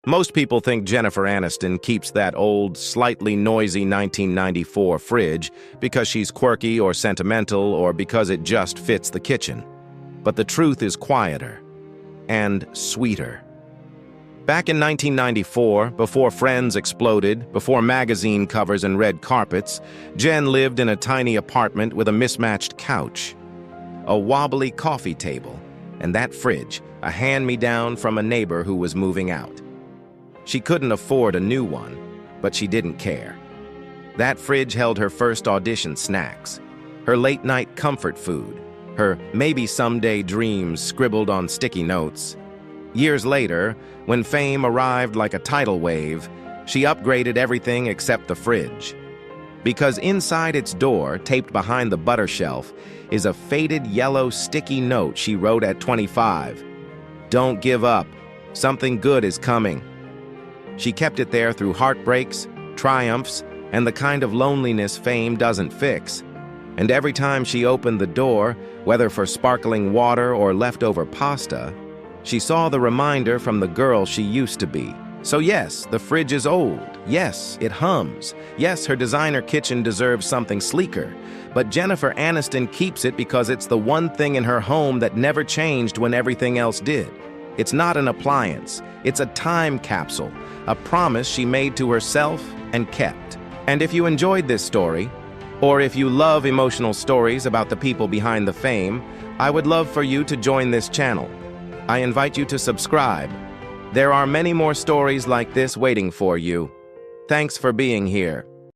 Most people think Jennifer Aniston keeps that old, slightly noisy 1994 fridge because she's quirky or sentimental or because it just fits the kitchen. But the truth is quieter and sweeter. Back in 1994, before Friends exploded, before magazine covers and red carpets, Jen lived in a tiny apartment with a mismatched couch, a wobbly coffee table, and that fridge, a hand-me-down from a neighbor who was moving out. She couldn't afford a new one, but she didn't care. That fridge held her first audition snacks, her late-night comfort food, her maybe-someday dreams scribbled on sticky notes. Years later, when fame arrived like a tidal wave, she upgraded everything except the fridge. Because inside its door, taped behind the butter shelf, is a faded yellow sticky note she wrote at 25. "Don't give up. Something good is coming." She kept it there through heartbreaks, triumphs, and the kind of loneliness fame doesn't fix. And every time she opened the door, whether for sparkling water or leftover pasta, she saw the reminder from the girl she used to be. So yes, the fridge is old. Yes, it hums. Yes, her designer kitchen deserves something sleeker. But Jennifer Aniston keeps it because it's the one thing in her home that never changed when everything else did. It's not an appliance. It's a time capsule, a promise she made to herself and kept. And if you enjoyed this story, or if you love emotional stories about the people behind the fame, I would love for you to join this channel. I invite you to subscribe. There are many more stories like this waiting for you. Thanks for being here.